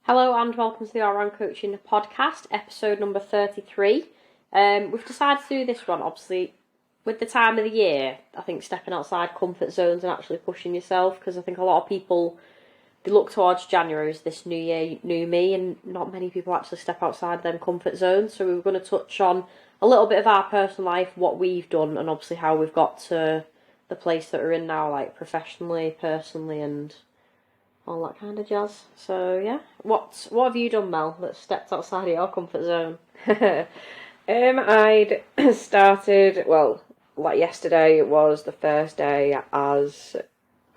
Hello and welcome to the All Round Coaching Podcast, episode number 33. We've decided to do this one, obviously, with the time of the year. I think stepping outside comfort zones and actually pushing yourself, because I think a lot of people, they look towards January as this new year, new me, and not many people actually step outside them comfort zones. So we were going to touch on a little bit of our personal life, what we've done, and obviously how we've got to the place that we're in now, like professionally, personally, and all that kind of jazz. So yeah, what have you done, Mel, that stepped outside of your comfort zone? I'd started, well, like yesterday was the first day as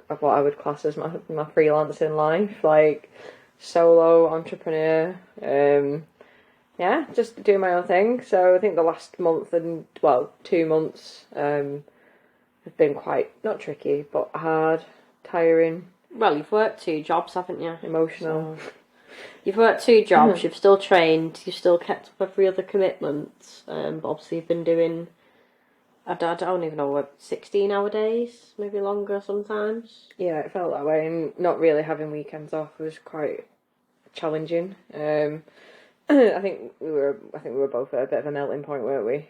of what I would class as my freelancing life, like solo entrepreneur. Yeah, just doing my own thing. So I think the last month and, well, 2 months have been quite, not tricky, but hard, tiring, Well, you've worked 2 jobs, haven't you? emotional. So, you've worked 2 jobs, you've still trained, you've still kept up every other commitment, but obviously you've been doing, I don't even know, what, 16-hour days, maybe longer sometimes. Yeah, it felt that way, and not really having weekends off was quite challenging. I think we were both at a bit of a melting point, weren't we?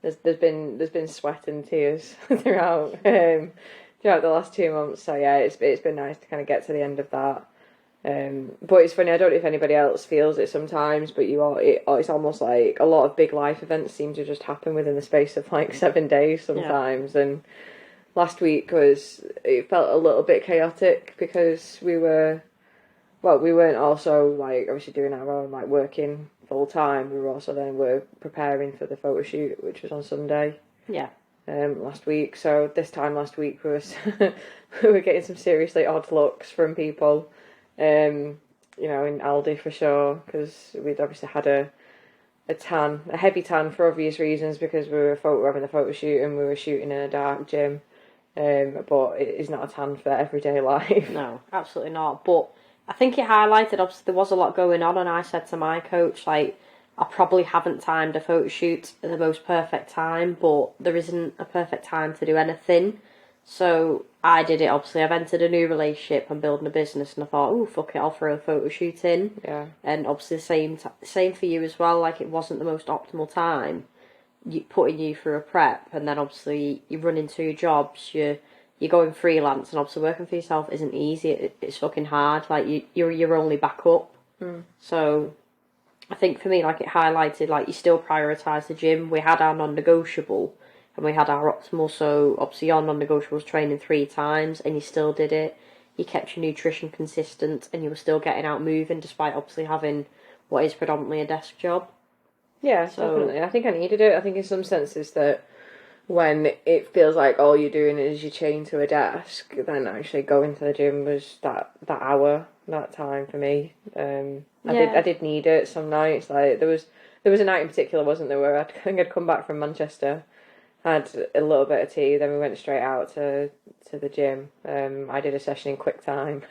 There's been sweat and tears throughout the last 2 months. So yeah, it's been nice to kind of get to the end of that. But it's funny. I don't know if anybody else feels it sometimes, but it's almost like a lot of big life events seem to just happen within the space of like 7 days sometimes. Yeah. And last week it felt a little bit chaotic because we weren't also like obviously doing our own like working full time. We were also preparing for the photo shoot, which was on Sunday. Yeah. Last week. So this time last week we were getting some seriously odd looks from people. In Aldi for sure, because we'd obviously had a heavy tan for obvious reasons because we were having the photo shoot and we were shooting in a dark gym. But it is not a tan for everyday life. No, absolutely not. But I think it highlighted, obviously, there was a lot going on, and I said to my coach, like, I probably haven't timed a photo shoot at the most perfect time, but there isn't a perfect time to do anything. So I did it, obviously. I've entered a new relationship, I'm building a business, and I thought, oh, fuck it, I'll throw a photo shoot in. Yeah. And obviously same for you as well, like, it wasn't the most optimal time. Putting you through a prep, and then obviously you're running 2 jobs, you're going freelance, and obviously working for yourself isn't easy. It's fucking hard. Like you're your only backup. So I think for me, like, it highlighted, like, you still prioritise the gym. We had our non-negotiable and we had our optimal. So obviously your non-negotiable was training 3 times and you still did it. You kept your nutrition consistent and you were still getting out moving despite obviously having what is predominantly a desk job. Yeah, definitely. I think I needed it. I think in some senses that when it feels like all you're doing is you're chained to a desk, then actually going to the gym was that hour, that time for me. I did need it some nights. Like there was a night in particular, wasn't there, where I think I'd come back from Manchester, had a little bit of tea, then we went straight out to the gym. I did a session in quick time.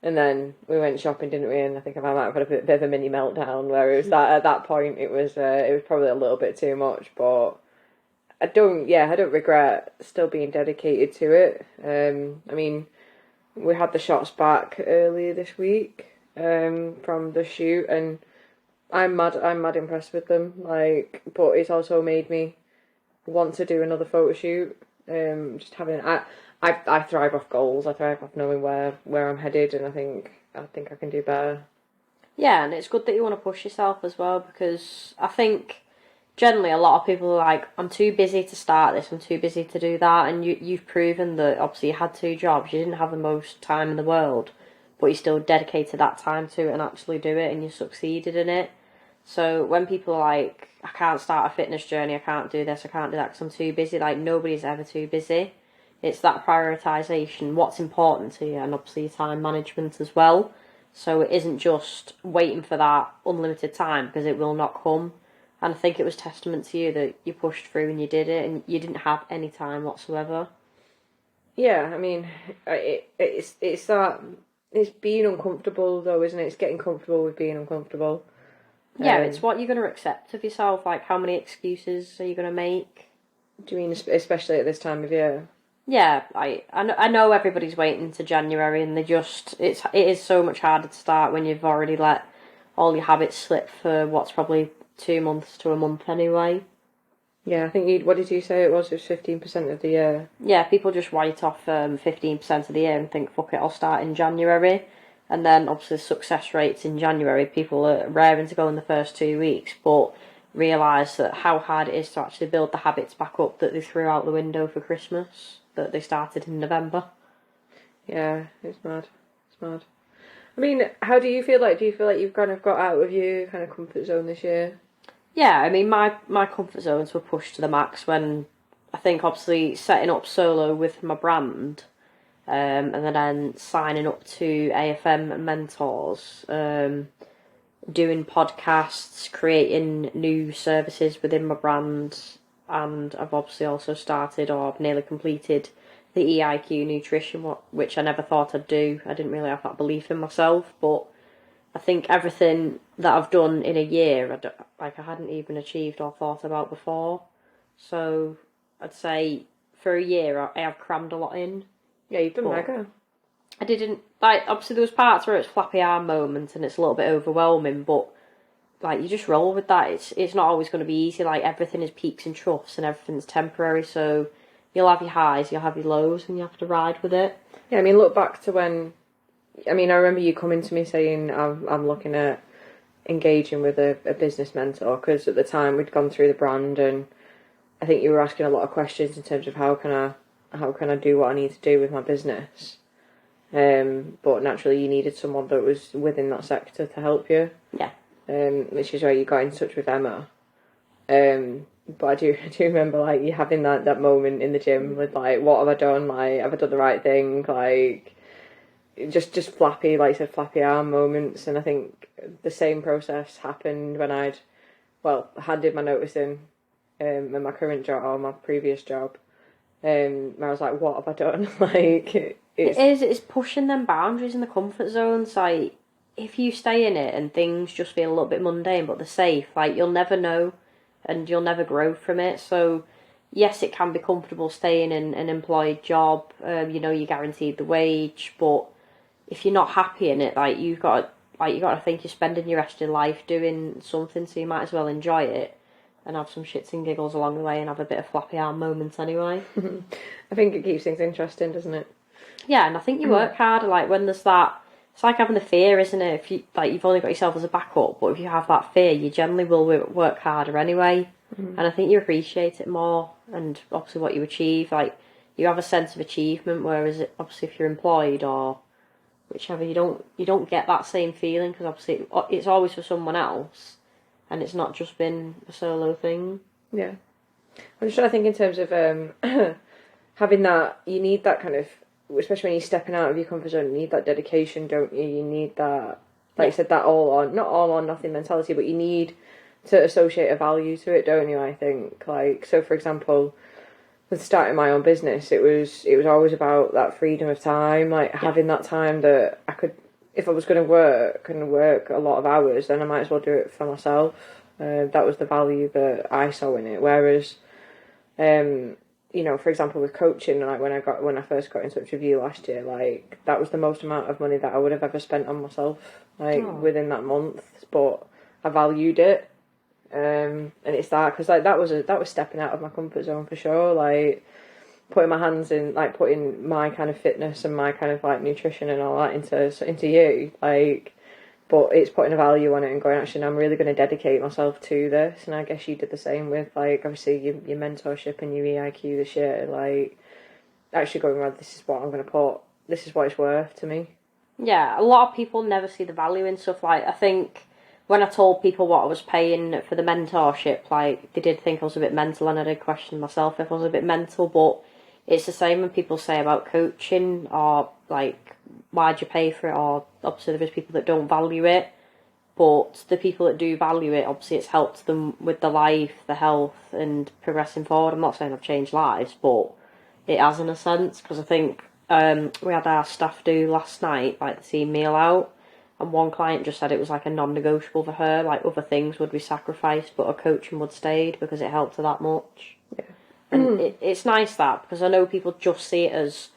And then we went shopping, didn't we? And I think I might have had a bit of a mini meltdown where it was that at that point it was probably a little bit too much, but I don't regret still being dedicated to it. I mean, we had the shots back earlier this week from the shoot, and I'm mad impressed with them. Like, but it's also made me want to do another photo shoot. Just having I thrive off goals. I thrive off knowing where I'm headed, and I think I can do better. Yeah, and it's good that you want to push yourself as well, because I think generally a lot of people are like, I'm too busy to start this, I'm too busy to do that, and you've proven that obviously you had 2 jobs, you didn't have the most time in the world, but you still dedicated that time to it and actually do it, and you succeeded in it. So when people are like, I can't start a fitness journey, I can't do this, I can't do that because I'm too busy, like, nobody's ever too busy. It's that prioritisation, what's important to you, and obviously your time management as well. So it isn't just waiting for that unlimited time, because it will not come. And I think it was testament to you that you pushed through and you did it, and you didn't have any time whatsoever. Yeah, I mean, it's that it's being uncomfortable though, isn't it? It's getting comfortable with being uncomfortable. Yeah, it's what you're going to accept of yourself. Like, how many excuses are you going to make? Do you mean especially at this time of year? Yeah, I know everybody's waiting to January, and it is so much harder to start when you've already let all your habits slip for what's probably 2 months to a month anyway. Yeah, I think what did you say it was? It was 15% of the year. Yeah, people just write off 15% of the year and think, fuck it, I'll start in January. And then obviously success rates in January, people are raring to go in the first 2 weeks, but realise that how hard it is to actually build the habits back up that they threw out the window for Christmas, that they started in November. Yeah, it's mad. It's mad. I mean, how do you feel like? Do you feel like you've kind of got out of your kind of comfort zone this year? Yeah, I mean, my comfort zones were pushed to the max when I think obviously setting up solo with my brand, and then signing up to AFM mentors, doing podcasts, creating new services within my brand, and I've obviously also started or nearly completed the EIQ nutrition, which I never thought I'd do. I didn't really have that belief in myself, but I think everything that I've done in a year, I hadn't even achieved or thought about before. So I'd say for a year I have crammed a lot in. Yeah, you've done But mega. I didn't like. Obviously, there was parts where it's flappy arm moment and it's a little bit overwhelming, but like you just roll with that. It's not always going to be easy. Like everything is peaks and troughs and everything's temporary. So you'll have your highs, you'll have your lows, and you have to ride with it. Yeah, I mean, look back to when. I mean, I remember you coming to me saying I'm looking at engaging with a business mentor because at the time we'd gone through the brand and I think you were asking a lot of questions in terms of how can I do what I need to do with my business. But naturally, you needed someone that was within that sector to help you. Yeah. Which is why you got in touch with Emma. But I do remember like you having that moment in the gym with like, what have I done? Like, have I done the right thing? Like, just flappy, like you said, flappy arm moments. And I think the same process happened when handed my notice in my current job or my previous job. Where I was like, what have I done? Like, It's pushing them boundaries in the comfort zones. Like, if you stay in it and things just feel a little bit mundane, but they're safe, like, you'll never know and you'll never grow from it. So, yes, it can be comfortable staying in an employed job. You're guaranteed the wage, but if you're not happy in it, you got to think you're spending your rest of your life doing something, so you might as well enjoy it and have some shits and giggles along the way and have a bit of flappy arm moments anyway. I think it keeps things interesting, doesn't it? Yeah, and I think you work harder. Like when there's that, it's like having the fear, isn't it? If you you've only got yourself as a backup, but if you have that fear, you generally will work harder anyway. And I think you appreciate it more, and obviously what you achieve, like you have a sense of achievement. Whereas obviously if you're employed or whichever, you don't get that same feeling because obviously it's always for someone else, and it's not just been a solo thing. Yeah. I'm just trying to think in terms of having that. You need that kind of, especially when you're stepping out of your comfort zone. You need that dedication, don't you? You need that, like you said, that not all or nothing mentality, but you need to associate a value to it, don't you? I think, like, so for example, with starting my own business, it was always about that freedom of time, like having that time that I could, if I was going to work and work a lot of hours, then I might as well do it for myself. That was the value that I saw in it. Whereas, for example, with coaching, like when I first got in touch with you last year, like that was the most amount of money that I would have ever spent on myself, like within that month. But I valued it. And it's that because like that was stepping out of my comfort zone for sure, like putting my hands in, like putting my kind of fitness and my kind of like nutrition and all that into you, like, but it's putting a value on it and going, actually, no, I'm really going to dedicate myself to this. And I guess you did the same with like obviously your mentorship and your EIQ this year, like actually going, well, this is what I'm going to put, this is what it's worth to me. Yeah, a lot of people never see the value in stuff. Like I think when I told people what I was paying for the mentorship, like they did think I was a bit mental, and I did question myself if I was a bit mental. But it's the same when people say about coaching or like why'd you pay for it, or obviously there's people that don't value it. But the people that do value it, obviously it's helped them with the life, the health, and progressing forward. I'm not saying I've changed lives, but it has in a sense because I think we had our staff do last night, like the team meal out, and one client just said it was like a non-negotiable for her. Like other things would be sacrificed, but her coaching would stayed because it helped her that much. Yeah. And it's nice that, because I know people just see it as,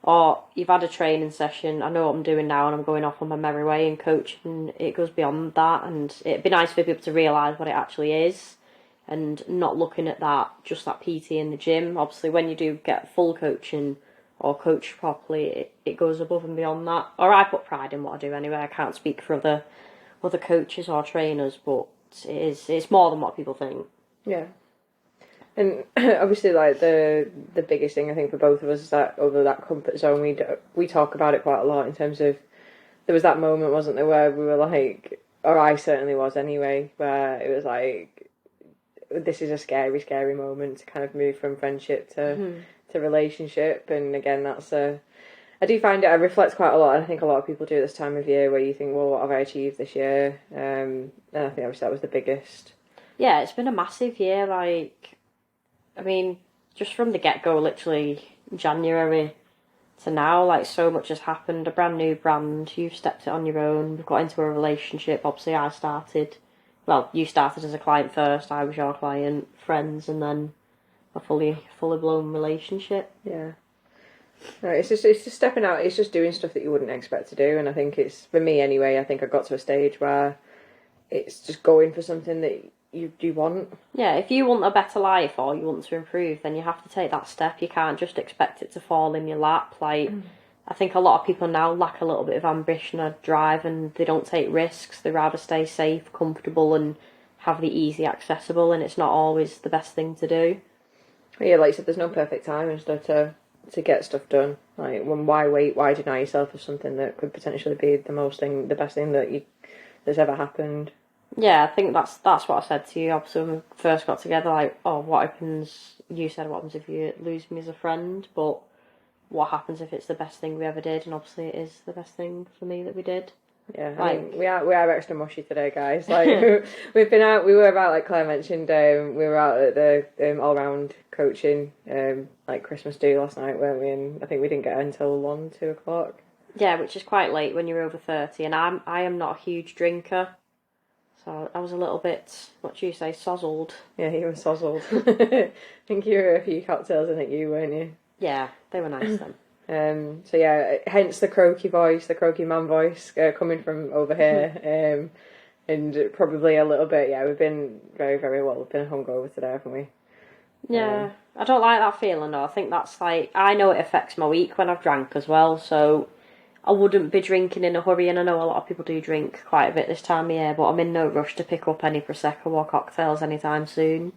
oh, you've had a training session, I know what I'm doing now and I'm going off on my merry way, and coaching, it goes beyond that, and it'd be nice for people to realise what it actually is and not looking at that, just that PT in the gym. Obviously, when you do get full coaching or coach properly, it goes above and beyond that. Or I put pride in what I do anyway. I can't speak for other coaches or trainers, but it's more than what people think. Yeah. And obviously, like the biggest thing I think for both of us is that over that comfort zone, we talk about it quite a lot in terms of, there was that moment, wasn't there, where we were like, or I certainly was anyway, where it was like, this is a scary, scary moment to kind of move from friendship to relationship. And again, I do find it, I reflect quite a lot, and I think a lot of people do this time of year where you think, well, what have I achieved this year? And I think obviously that was the biggest. Yeah, it's been a massive year. Like, I mean, just from the get-go, literally January to now, like, so much has happened. A brand new brand, you've stepped it on your own, we've got into a relationship. Obviously, you started as a client first, I was your client, friends, and then a fully blown relationship. Yeah. No, it's just stepping out, it's just doing stuff that you wouldn't expect to do. And I think it's, for me anyway, I think I got to a stage where it's just going for something that you want. Yeah, if you want a better life or you want to improve, then you have to take that step. You can't just expect it to fall in your lap. Like, I think a lot of people now lack a little bit of ambition or drive, and they don't take risks. They rather stay safe, comfortable, and have the easy accessible, and it's not always the best thing to do. Yeah, like you said, there's no perfect time and stuff to get stuff done. Like, why wait? Why deny yourself of something that could potentially be the best thing that's ever happened? Yeah, I think that's what I said to you. Obviously, when we first got together, like, oh, what happens? You said, what happens if you lose me as a friend? But what happens if it's the best thing we ever did? And obviously, it is the best thing for me that we did. Yeah, I mean, we are extra mushy today, guys. Like, we've been out. We were about, like Claire mentioned, we were out at the all round coaching, like Christmas do last night, weren't we? And I think we didn't get until 1-2 o'clock. Yeah, which is quite late when you're over 30, and I am not a huge drinker. So I was a little bit, what do you say, sozzled. Yeah, you were sozzled. I think you were a few cocktails in it, weren't you? Yeah, they were nice then. So yeah, hence the croaky voice, the croaky man voice coming from over here. And probably a little bit, yeah, we've been very, very well. We've been hungover today, haven't we? Yeah, I don't like that feeling though. I think that's like, I know it affects my week when I've drank as well, so I wouldn't be drinking in a hurry, and I know a lot of people do drink quite a bit this time of year, but I'm in no rush to pick up any Prosecco or cocktails anytime soon.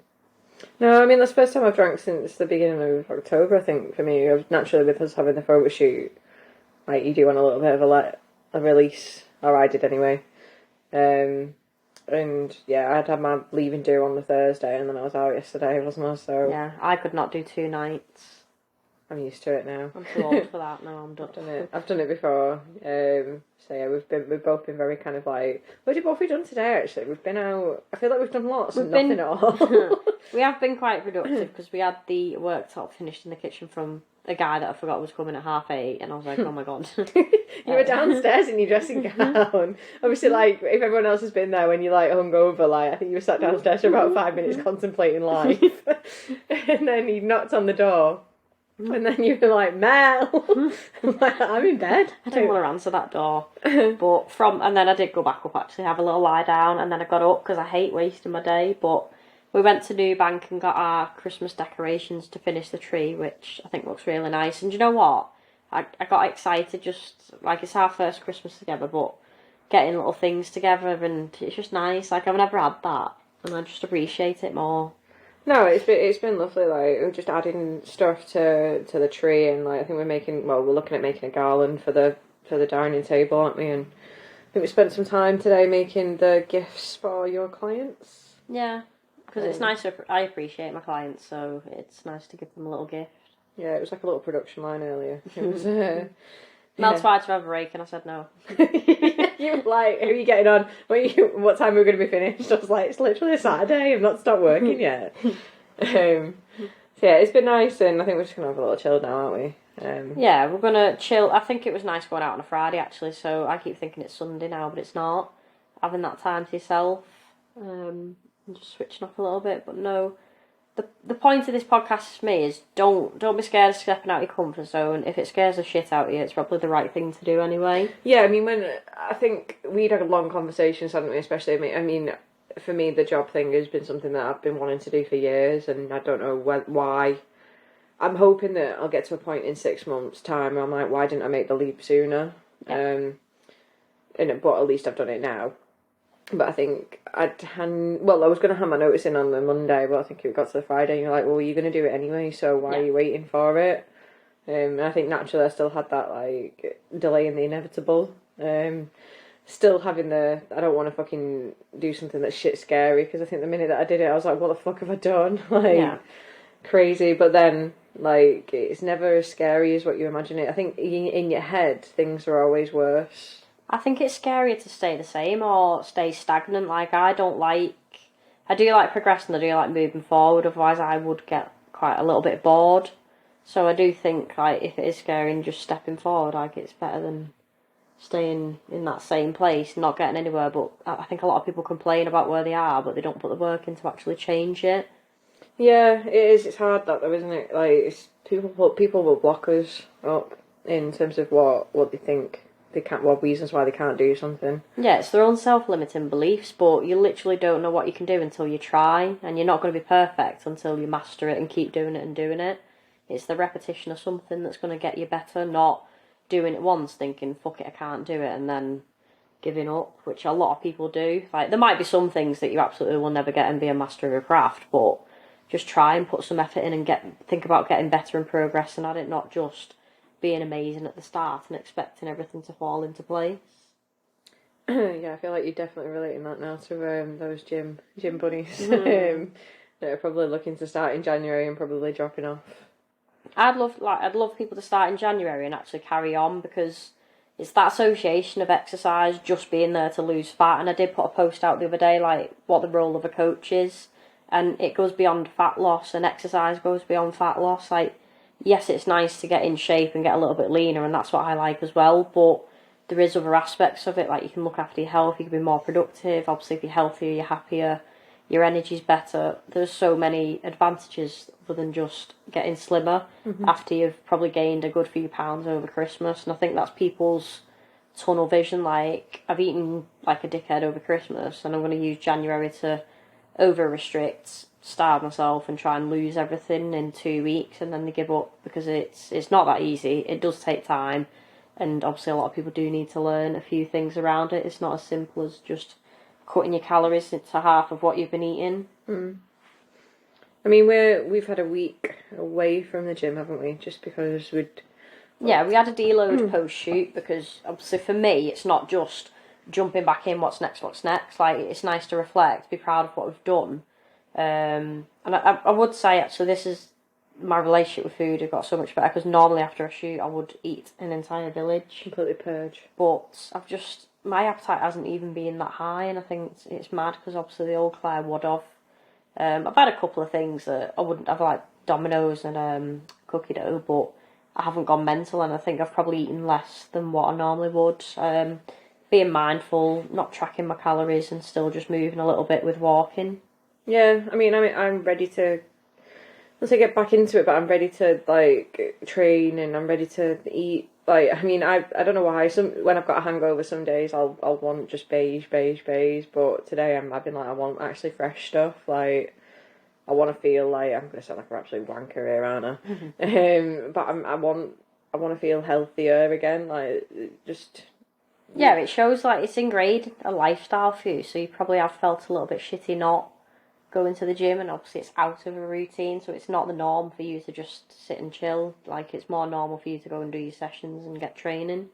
No, I mean, that's the first time I've drank since the beginning of October, I think, for me. Naturally, with us having the photo shoot, like, you do want a little bit of a release, or I did anyway. And yeah, I'd had my leaving due on the Thursday, and then I was out yesterday, wasn't I? So yeah, I could not do 2 nights. I'm used to it now. I'm too old for that. No, I'm done. I've done it before. So yeah, we've both been very kind of like, what have we done today? Actually, we've been out. I feel like we've done lots and nothing at all. We have been quite productive because we had the worktop finished in the kitchen from a guy that I forgot was coming at 8:30, and I was like, oh my god. You were downstairs in your dressing gown. Obviously, like, if everyone else has been there when you're like hungover, like, I think you were sat downstairs for about 5 minutes contemplating life, and then he knocked on the door. And then you were like, Mel, I'm in bed. I didn't want to answer that door. And then I did go back up actually, have a little lie down, and then I got up because I hate wasting my day. But we went to Newbank and got our Christmas decorations to finish the tree, which I think looks really nice. And do you know what? I got excited, just like, it's our first Christmas together, but getting little things together, and it's just nice. Like, I've never had that, and I just appreciate it more. No, it's been lovely. Like, we're just adding stuff to the tree, and like, I think we're looking at making a garland for the dining table, aren't we? And I think we spent some time today making the gifts for your clients. Yeah, because it's nice. I appreciate my clients, so it's nice to give them a little gift. Yeah, it was like a little production line earlier. It was. Mel tried to have a rake, and I said no. You were like, who are you getting on? What time are we going to be finished? I was like, it's literally a Saturday, I've not stopped working yet. So yeah, it's been nice, and I think we're just going to have a little chill now, aren't we? Yeah, we're going to chill. I think it was nice going out on a Friday, actually, so I keep thinking it's Sunday now, but it's not. Having that time to yourself, and just switching off a little bit, but no. the point of this podcast for me is don't be scared of stepping out your comfort zone. If it scares the shit out of you, it's probably the right thing to do anyway. Yeah, I mean, I think we'd had a long conversations, hadn't we? Especially, I mean, for me, the job thing has been something that I've been wanting to do for years, and I don't know why. I'm hoping that I'll get to a point in 6 months' time where I'm like, why didn't I make the leap sooner? Yeah. But at least I've done it now. But I think I was going to hand my notice in on the Monday, but I think it got to the Friday, and you're like, well, you're going to do it anyway, so why are you waiting for it? And I think naturally I still had that, like, delay in the inevitable. Still having I don't want to fucking do something that's shit scary, because I think the minute that I did it, I was like, what the fuck have I done? Crazy. But then, like, it's never as scary as what you imagine it. I think in your head, things are always worse. I think it's scarier to stay the same or stay stagnant. Like, I do like progressing, I do like moving forward, otherwise I would get quite a little bit bored. So I do think, like, if it is scary and just stepping forward, like, it's better than staying in that same place, not getting anywhere. But I think a lot of people complain about where they are, but they don't put the work in to actually change it. Yeah, it is. It's hard that though, isn't it? Like, people will block us up in terms of what they think they can't, what reasons why they can't do something. Yeah, it's their own self-limiting beliefs, but you literally don't know what you can do until you try, and you're not going to be perfect until you master it and keep doing it and doing it. It's the repetition of something that's going to get you better, not doing it once thinking, fuck it, I can't do it, and then giving up, which a lot of people do. Like, there might be some things that you absolutely will never get and be a master of a craft, but just try and put some effort in and think about getting better and progressing at it, not just being amazing at the start and expecting everything to fall into place. Yeah, I feel like you're definitely relating that now to those gym buddies that are probably looking to start in January and probably dropping off. I'd love people to start in January and actually carry on, because it's that association of exercise just being there to lose fat. And I did put a post out the other day, like, what the role of a coach is, and it goes beyond fat loss, and exercise goes beyond fat loss. Like, yes, it's nice to get in shape and get a little bit leaner, and that's what I like as well, but there is other aspects of it. Like, you can look after your health, you can be more productive. Obviously, if you're healthier, you're happier, your energy's better. There's so many advantages other than just getting slimmer after you've probably gained a good few pounds over Christmas. And I think that's people's tunnel vision. Like, I've eaten like a dickhead over Christmas, and I'm going to use January to over restrict, starve myself, and try and lose everything in 2 weeks, and then they give up, because it's not that easy. It does take time, and obviously a lot of people do need to learn a few things around it. It's not as simple as just cutting your calories to half of what you've been eating. I mean, we've had a week away from the gym, haven't we? Just because we had a deload post shoot, because obviously for me it's not just jumping back in, what's next. Like, it's nice to reflect, be proud of what we've done. And I would say, actually, this is my relationship with food. It got so much better, because normally after a shoot I would eat an entire village, completely purge. But my appetite hasn't even been that high, and I think it's mad, because obviously the old Claire would have. I've had a couple of things that I wouldn't have, like Domino's and cookie dough, but I haven't gone mental, and I think I've probably eaten less than what I normally would. Being mindful, not tracking my calories, and still just moving a little bit with walking. Yeah, I mean, I'm ready to, once I get back into it, but I'm ready to, like, train, and I'm ready to eat. Like, I mean, I don't know why. When I've got a hangover, some days I'll want just beige. But today I've been like, I want actually fresh stuff. Like, I want to feel like, I'm gonna sound like an absolute wanker here, aren't I? But I want to feel healthier again. Like, just. Yeah, it shows like it's ingrained a lifestyle for you, so you probably have felt a little bit shitty not going to the gym, and obviously it's out of a routine, so it's not the norm for you to just sit and chill. Like, it's more normal for you to go and do your sessions and get training.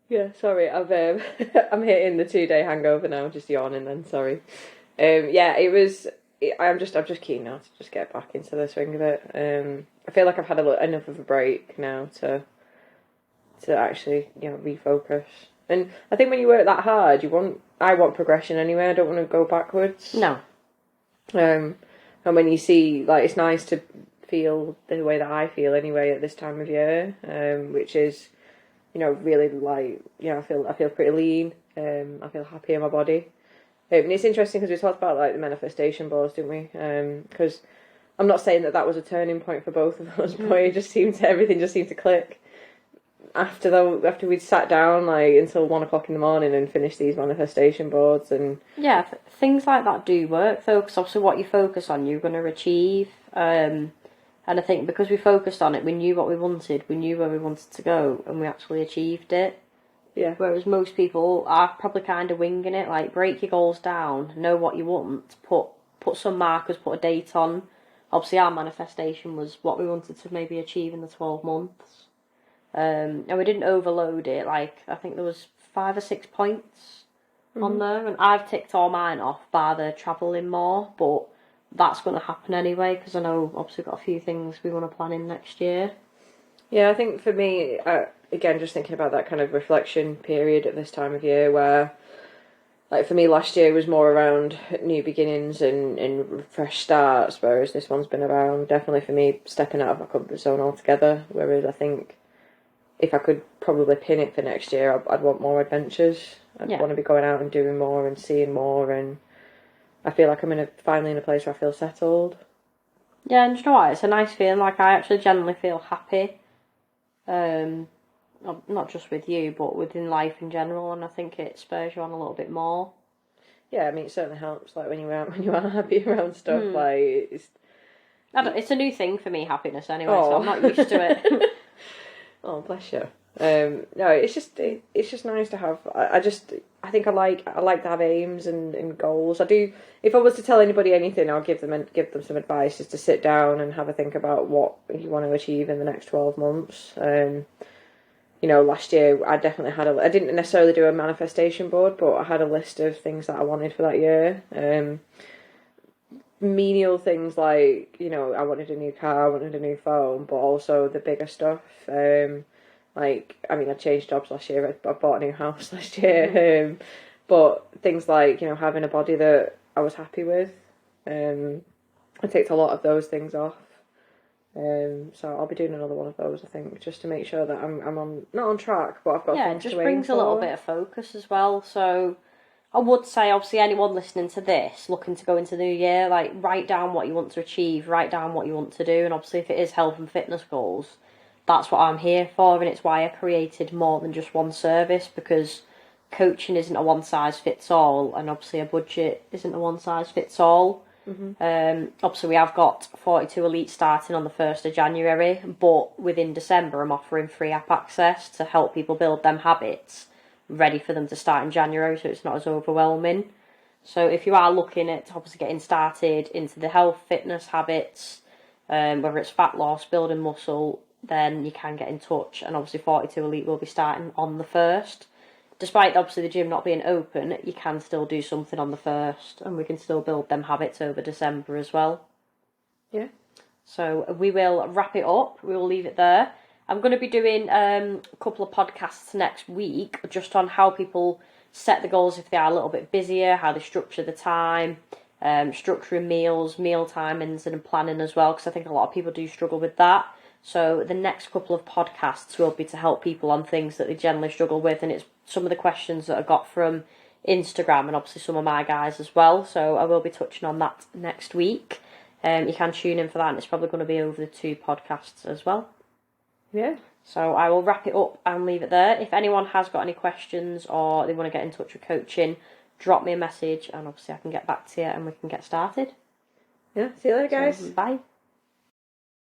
Yeah, sorry, I've I'm hitting the 2-day hangover now, just yawning then, sorry. Yeah, I'm just keen now to just get back into the swing of it. I feel like I've had enough of a break now to actually, refocus. And I think when you work that hard, I want progression anyway. I don't want to go backwards. No. And when you see, like, it's nice to feel the way that I feel anyway at this time of year, which is, really, like, I feel pretty lean. I feel happy in my body. And it's interesting because we talked about, like, the manifestation boards, didn't we? Because I'm not saying that was a turning point for both of us, but everything just seemed to click after we'd sat down like until 1 o'clock in the morning and finished these manifestation boards. And yeah, things like that do work though, because obviously what you focus on, you're going to achieve. And I think because we focused on it, we knew what we wanted, we knew where we wanted to go, and we actually achieved it. Yeah. Whereas most people are probably kind of winging it, like break your goals down, know what you want, put some markers, put a date on. Obviously, our manifestation was what we wanted to maybe achieve in the 12 months. And we didn't overload it. Like, I think there was 5 or 6 points on there, and I've ticked all mine off by the travelling more, but that's going to happen anyway, because I know obviously we've got a few things we want to plan in next year. Yeah, I think for me, again, just thinking about that kind of reflection period at this time of year where, like for me, last year was more around new beginnings and fresh starts, whereas this one's been around, definitely for me, stepping out of my comfort zone altogether, whereas I think if I could probably pin it for next year, I'd want more adventures. I'd want to be going out and doing more and seeing more, and I feel like I'm finally in a place where I feel settled. Yeah, and you know what? It's a nice feeling. Like, I actually genuinely feel happy. Not just with you, but within life in general, and I think it spurs you on a little bit more. Yeah, I mean, it certainly helps. Like when you are happy around stuff, like it's a new thing for me, happiness anyway. So I'm not used to it. Oh, bless you. No, it's just nice to have. I think I like to have aims and goals. I do. If I was to tell anybody anything, I'll give them some advice: is to sit down and have a think about what you want to achieve in the next 12 months. Last year I definitely I didn't necessarily do a manifestation board, but I had a list of things that I wanted for that year. Menial things like, I wanted a new car, I wanted a new phone, but also the bigger stuff. I changed jobs last year, I bought a new house last year. But things like, having a body that I was happy with. I ticked a lot of those things off. So I'll be doing another one of those, I think, just to make sure that I'm not on track, but I've got things to aim for. Yeah, it just brings a little bit of focus as well. So I would say, obviously, anyone listening to this, looking to go into the new year, like, write down what you want to achieve, write down what you want to do, and obviously if it is health and fitness goals, that's what I'm here for, and it's why I created more than just one service, because coaching isn't a one-size-fits-all, and obviously a budget isn't a one-size-fits-all. Obviously we have got 42 Elite starting on the 1st of January, but within December I'm offering free app access to help people build them habits ready for them to start in January, so it's not as overwhelming. So if you are looking at obviously getting started into the health, fitness habits, whether it's fat loss, building muscle, then you can get in touch, and obviously 42 Elite will be starting on the 1st. Despite obviously the gym not being open, you can still do something on the 1st, and we can still build them habits over December as well. Yeah. So we will wrap it up. We will leave it there. I'm going to be doing a couple of podcasts next week just on how people set the goals if they are a little bit busier, how they structure the time, structuring meals, meal timings and planning as well, because I think a lot of people do struggle with that. So the next couple of podcasts will be to help people on things that they generally struggle with, and it's some of the questions that I got from Instagram and obviously some of my guys as well. So I will be touching on that next week. You can tune in for that, and it's probably going to be over the 2 podcasts as well. Yeah. So I will wrap it up and leave it there. If anyone has got any questions or they want to get in touch with coaching, drop me a message and obviously I can get back to you and we can get started. Yeah, see you later, guys. Bye.